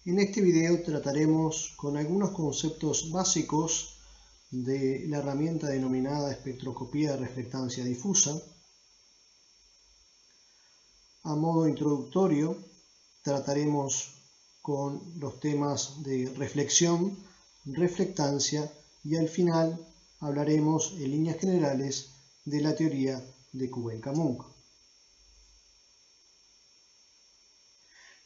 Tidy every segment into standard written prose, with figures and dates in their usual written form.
En este video trataremos con algunos conceptos básicos de la herramienta denominada espectroscopía de reflectancia difusa. A modo introductorio trataremos con los temas de reflexión, reflectancia y al final hablaremos en líneas generales de la teoría de Kugelka-Munk.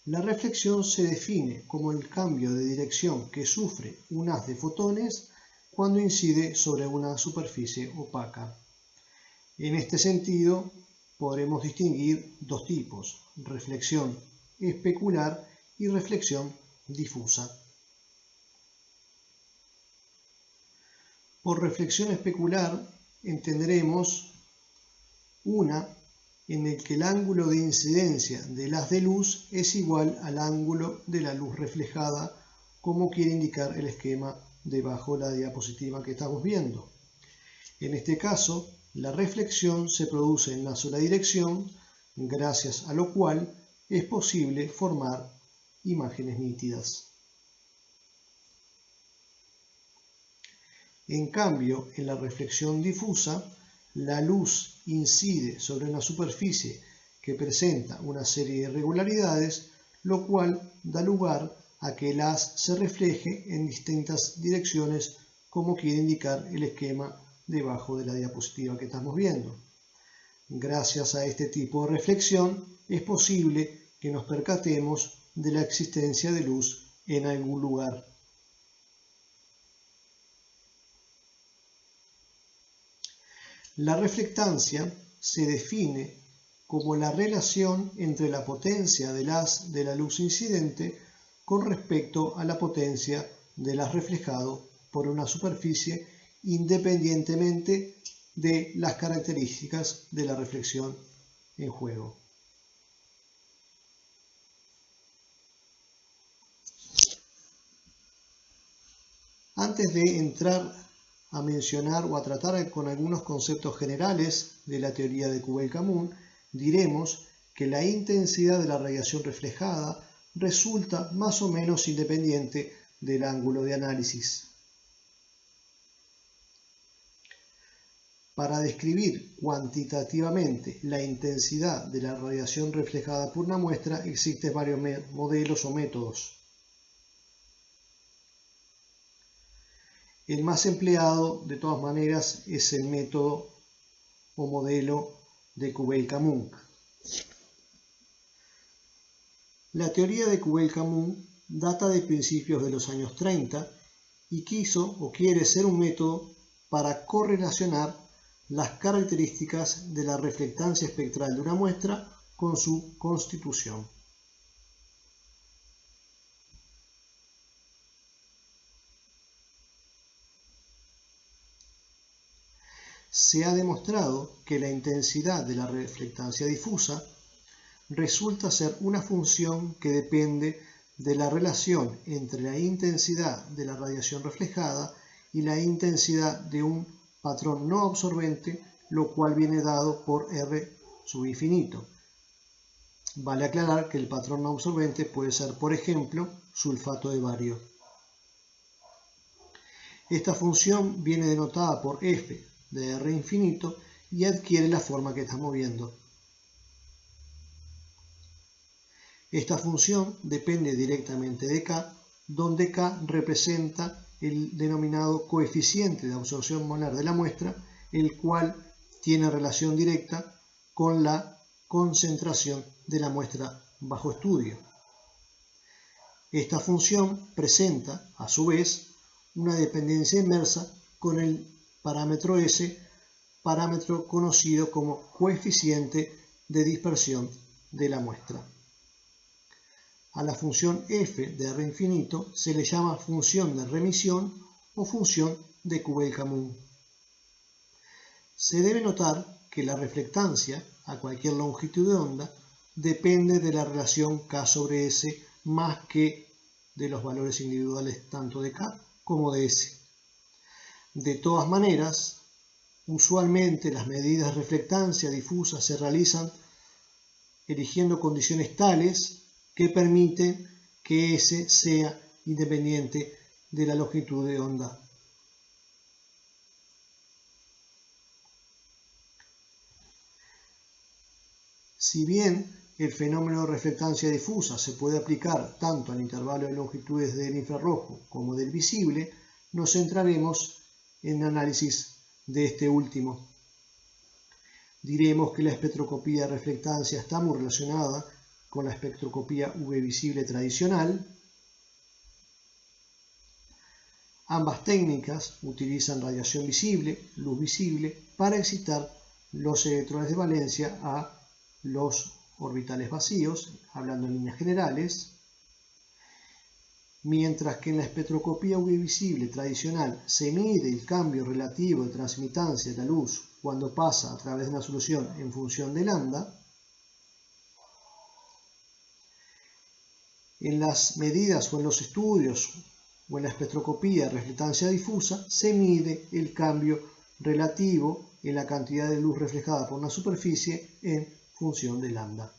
La reflexión se define como el cambio de dirección que sufre un haz de fotones cuando incide sobre una superficie opaca. En este sentido, podremos distinguir dos tipos: reflexión especular y reflexión difusa. Por reflexión especular entenderemos una en el que el ángulo de incidencia del haz de luz es igual al ángulo de la luz reflejada, como quiere indicar el esquema debajo de la diapositiva que estamos viendo. En este caso, la reflexión se produce en una sola dirección, gracias a lo cual es posible formar imágenes nítidas. En cambio, en la reflexión difusa, la luz incide sobre una superficie que presenta una serie de irregularidades, lo cual da lugar a que el haz se refleje en distintas direcciones, como quiere indicar el esquema debajo de la diapositiva que estamos viendo. Gracias a este tipo de reflexión es posible que nos percatemos de la existencia de luz en algún lugar. La reflectancia se define como la relación entre la potencia del haz de la luz incidente con respecto a la potencia del haz reflejado por una superficie, independientemente de las características de la reflexión en juego. Antes de entrar a mencionar o a tratar con algunos conceptos generales de la teoría de Kugelka-Munk, diremos que la intensidad de la radiación reflejada resulta más o menos independiente del ángulo de análisis. Para describir cuantitativamente la intensidad de la radiación reflejada por una muestra existen varios modelos o métodos. El más empleado, de todas maneras, es el método o modelo de Kugelka-Munk. La teoría de Kugelka-Munk data de principios de los años 30 y quiso o quiere ser un método para correlacionar las características de la reflectancia espectral de una muestra con su constitución. Se ha demostrado que la intensidad de la reflectancia difusa resulta ser una función que depende de la relación entre la intensidad de la radiación reflejada y la intensidad de un patrón no absorbente, lo cual viene dado por R sub infinito. Vale aclarar que el patrón no absorbente puede ser, por ejemplo, sulfato de bario. Esta función viene denotada por F de R infinito y adquiere la forma que estamos viendo. Esta función depende directamente de K, donde K representa el denominado coeficiente de absorción molar de la muestra, el cual tiene relación directa con la concentración de la muestra bajo estudio. Esta función presenta, a su vez, una dependencia inversa con el parámetro S, parámetro conocido como coeficiente de dispersión de la muestra. A la función f de R infinito se le llama función de remisión o función de Kugelka-Munk. Se debe notar que la reflectancia a cualquier longitud de onda depende de la relación K sobre S más que de los valores individuales tanto de K como de S. De todas maneras, usualmente las medidas de reflectancia difusa se realizan eligiendo condiciones tales que permiten que S sea independiente de la longitud de onda. Si bien el fenómeno de reflectancia difusa se puede aplicar tanto al intervalo de longitudes del infrarrojo como del visible, nos centraremos en el análisis de este último. Diremos que la espectroscopía de reflectancia está muy relacionada con la espectroscopía UV visible tradicional. Ambas técnicas utilizan radiación visible, luz visible, para excitar los electrones de valencia a los orbitales vacíos, hablando en líneas generales, mientras que en la espectroscopía UV visible tradicional se mide el cambio relativo de transmitancia de la luz cuando pasa a través de una solución en función de lambda. En las medidas o en los estudios o en la espectroscopía de reflectancia difusa se mide el cambio relativo en la cantidad de luz reflejada por una superficie en función de lambda.